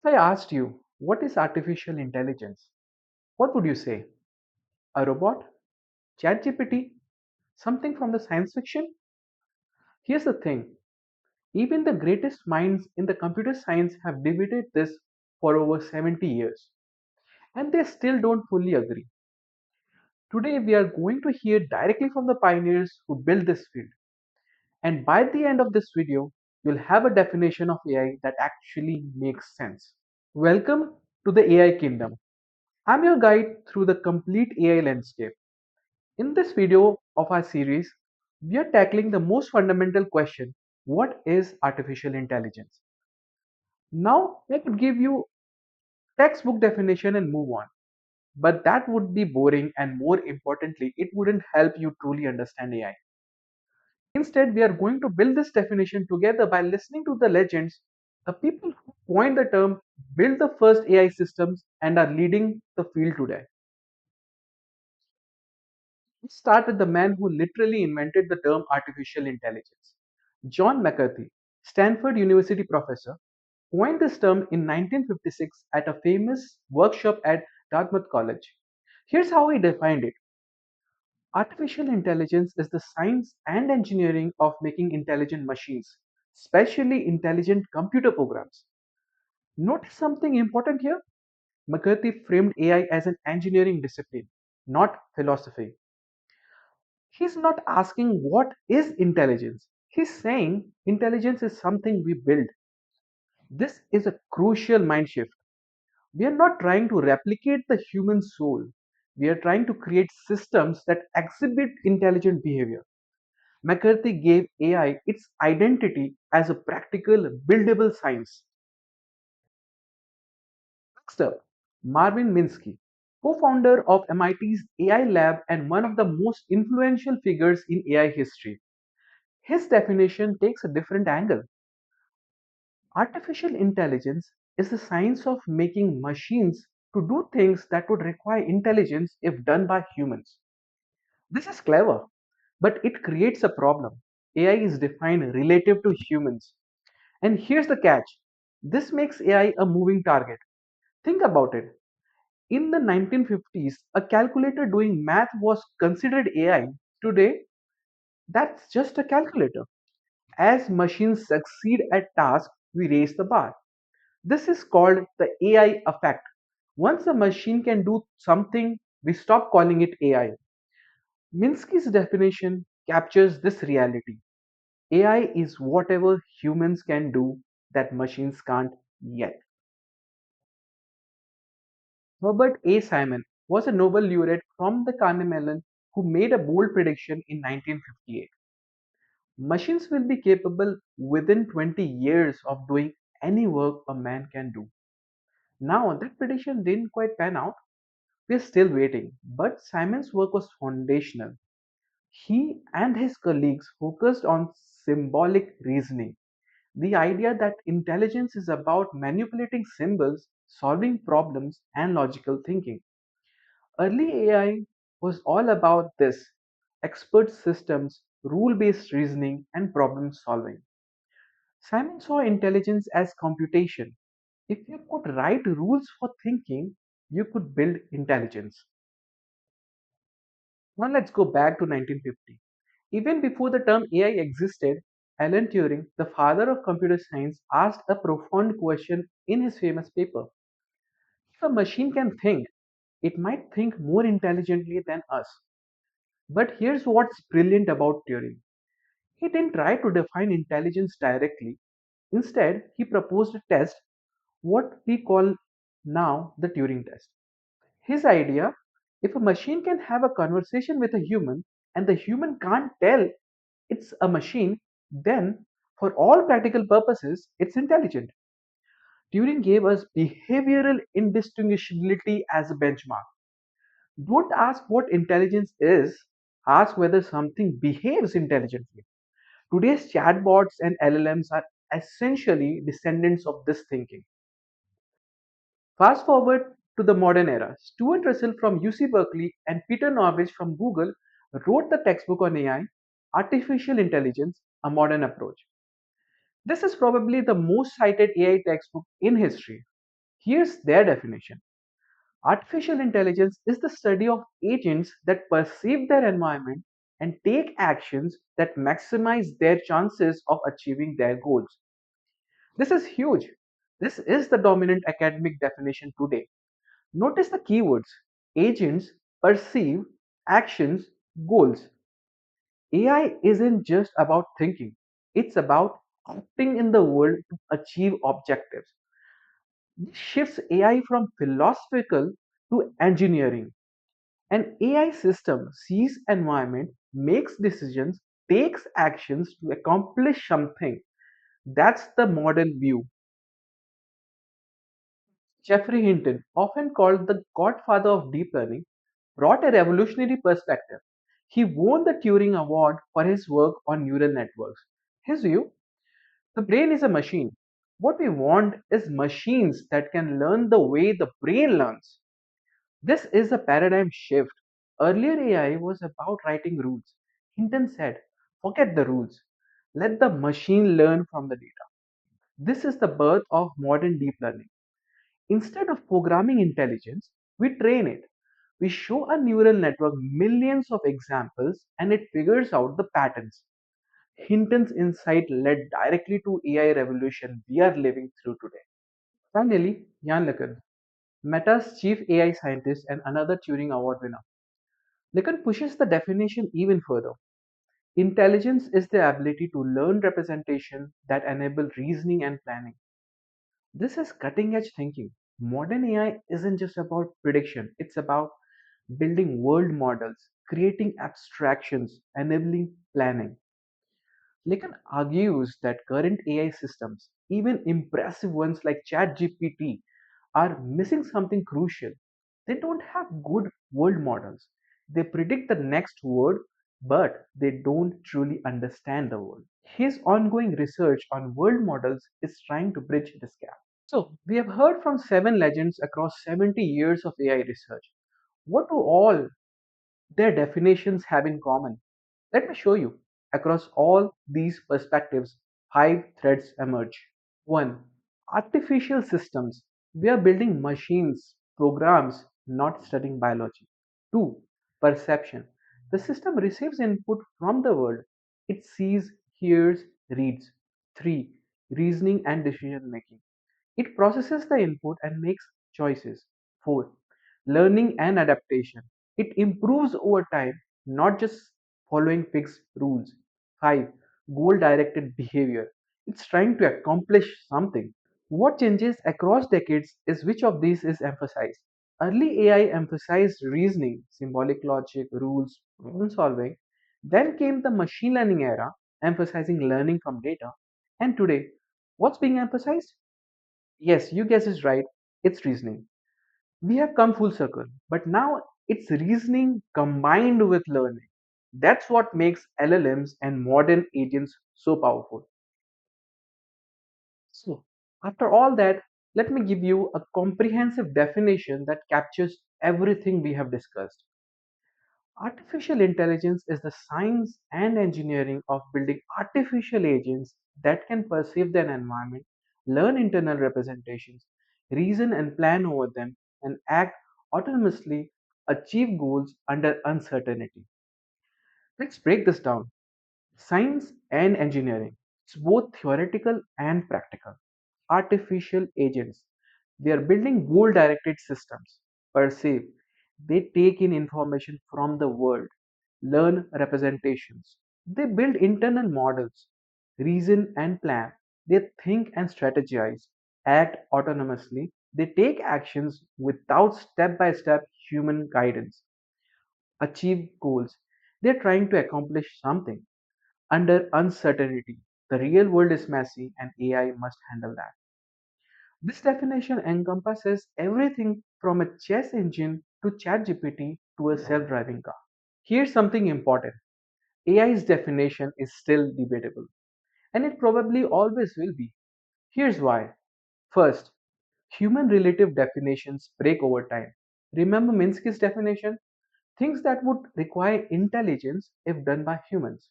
If I asked you, what is artificial intelligence? What would you say? A robot? ChatGPT? Something from the science fiction? Here's the thing, even the greatest minds in the computer science have debated this for over 70 years, and they still don't fully agree. Today, we are going to hear directly from the pioneers who built this field, and by the end of this video, you'll have a definition of AI that actually makes sense. Welcome to the AI Kingdom. I'm your guide through the complete AI landscape. In this video of our series, we are tackling the most fundamental question: what is artificial intelligence? Now, I could give you textbook definition and move on, but that would be boring and more importantly, it wouldn't help you truly understand AI. Instead, we are going to build this definition together by listening to the legends, the people who coined the term, built the first AI systems, and are leading the field today. Let's start with the man who literally invented the term artificial intelligence. John McCarthy, Stanford University professor, coined this term in 1956 at a famous workshop at Dartmouth College. Here's how he defined it: artificial intelligence is the science and engineering of making intelligent machines, especially intelligent computer programs. Notice something important here. McCarthy framed AI as an engineering discipline, not philosophy. He's not asking what is intelligence. He's saying intelligence is something we build. This is a crucial mind shift. We are not trying to replicate the human soul. We are trying to create systems that exhibit intelligent behavior. McCarthy gave AI its identity as a practical, buildable science. Next up, Marvin Minsky, co-founder of MIT's AI lab and one of the most influential figures in AI history. His definition takes a different angle. Artificial intelligence is the science of making machines to do things that would require intelligence if done by humans. This is clever, but it creates a problem. AI is defined relative to humans. And here's the catch: this makes AI a moving target. Think about it. In the 1950s, a calculator doing math was considered AI. Today, that's just a calculator. As machines succeed at tasks, we raise the bar. This is called the AI effect. Once a machine can do something, we stop calling it AI. Minsky's definition captures this reality. AI is whatever humans can do that machines can't yet. Herbert A. Simon was a Nobel laureate from the Carnegie Mellon who made a bold prediction in 1958. Machines will be capable within 20 years of doing any work a man can do. Now, that prediction didn't quite pan out. We're still waiting, but Simon's work was foundational. He and his colleagues focused on symbolic reasoning, the idea that intelligence is about manipulating symbols, solving problems, and logical thinking. Early AI was all about this: expert systems, rule based reasoning, and problem solving. Simon saw intelligence as computation. If you could write rules for thinking, you could build intelligence. Now let's go back to 1950. Even before the term AI existed, Alan Turing, the father of computer science, asked a profound question in his famous paper. If a machine can think, it might think more intelligently than us. But here's what's brilliant about Turing. He didn't try to define intelligence directly. Instead, he proposed a test, what we call now the Turing test. His idea: if a machine can have a conversation with a human and the human can't tell it's a machine, then for all practical purposes, it's intelligent. Turing gave us behavioral indistinguishability as a benchmark. Don't ask what intelligence is, ask whether something behaves intelligently. Today's chatbots and LLMs are essentially descendants of this thinking. Fast forward to the modern era. Stuart Russell from UC Berkeley and Peter Norvig from Google wrote the textbook on AI, Artificial Intelligence, a Modern Approach. This is probably the most cited AI textbook in history. Here's their definition. Artificial intelligence is the study of agents that perceive their environment and take actions that maximize their chances of achieving their goals. This is huge. This is the dominant academic definition today. Notice the keywords: agents, perceive, actions, goals. AI isn't just about thinking, it's about acting in the world to achieve objectives. This shifts AI from philosophical to engineering. An AI system sees environment, makes decisions, takes actions to accomplish something. That's the modern view. Geoffrey Hinton, often called the godfather of deep learning, brought a revolutionary perspective. He won the Turing Award for his work on neural networks. His view: the brain is a machine. What we want is machines that can learn the way the brain learns. This is a paradigm shift. Earlier AI was about writing rules. Hinton said, forget the rules. Let the machine learn from the data. This is the birth of modern deep learning. Instead of programming intelligence, we train it. We show a neural network millions of examples and it figures out the patterns. Hinton's insight led directly to AI revolution we are living through today. Finally, Yann LeCun, Meta's chief AI scientist and another Turing Award winner. LeCun pushes the definition even further. Intelligence is the ability to learn representation that enable reasoning and planning. This is cutting edge thinking. Modern AI isn't just about prediction, it's about building world models, creating abstractions, enabling planning. LeCun argues that current AI systems, even impressive ones like ChatGPT, are missing something crucial. They don't have good world models. They predict the next word, but they don't truly understand the world. His ongoing research on world models is trying to bridge this gap. So, we have heard from seven legends across 70 years of AI research. What do all their definitions have in common? Let me show you. Across all these perspectives, five threads emerge. 1. Artificial systems. We are building machines, programs, not studying biology. 2. Perception. The system receives input from the world. It sees, hears, reads. 3. Reasoning and decision making. It processes the input and makes choices. 4. Learning and adaptation. It improves over time, not just following fixed rules. 5. Goal directed behavior. It's trying to accomplish something. What changes across decades is which of these is emphasized. Early AI emphasized reasoning, symbolic logic, rules, problem solving. Then came the machine learning era, emphasizing learning from data. And today, what's being emphasized? Yes, you guess is right. It's reasoning. We have come full circle, but now it's reasoning combined with learning. That's what makes LLMs and modern agents so powerful. So, after all that, let me give you a comprehensive definition that captures everything we have discussed. Artificial intelligence is the science and engineering of building artificial agents that can perceive their environment, learn internal representations, reason and plan over them, and act autonomously, achieve goals under uncertainty. Let's break this down. Science and engineering. It's both theoretical and practical. Artificial agents. They are building goal directed systems. Perceive. They take in information from the world, learn representations. They build internal models, reason and plan. They think and strategize, act autonomously. They take actions without step by step human guidance, achieve goals. They're trying to accomplish something under uncertainty. The real world is messy and AI must handle that. This definition encompasses everything from a chess engine to ChatGPT to a self driving car. Here's something important: AI's definition is still debatable, and it probably always will be. Here's why. First, human relative definitions break over time. Remember Minsky's definition? Things that would require intelligence if done by humans.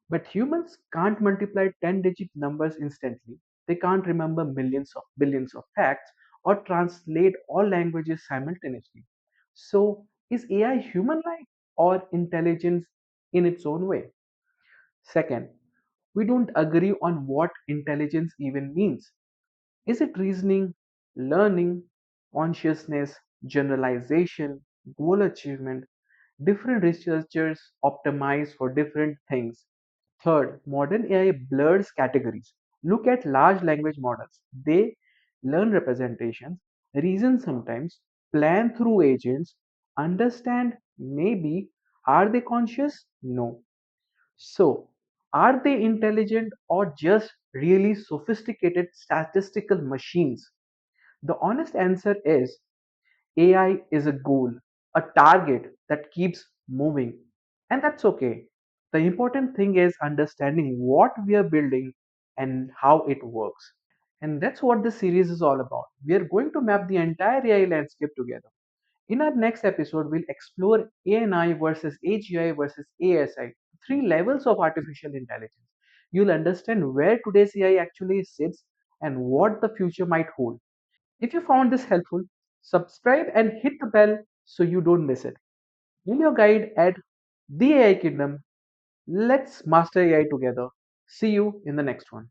But humans can't multiply 10-digit numbers instantly. They can't remember millions of billions of facts or translate all languages simultaneously. So, is AI human like or intelligence in its own way? Second, we don't agree on what intelligence even means. Is it reasoning, learning, consciousness, generalization, goal achievement? Different researchers optimize for different things. Third, modern AI blurs categories. Look at large language models. They learn representations, reason sometimes, plan through agents, understand maybe. Are they conscious? No. So, are they intelligent or just really sophisticated statistical machines? The honest answer is AI is a goal, a target that keeps moving. And that's okay. The important thing is understanding what we are building and how it works. And that's what this series is all about. We are going to map the entire AI landscape together. In our next episode, we'll explore ANI versus AGI versus ASI, three levels of artificial intelligence. You'll understand where today's AI actually sits and what the future might hold. If you found this helpful, subscribe and hit the bell so you don't miss it. In your guide at The AI Kingdom, let's master AI together. See you in the next one.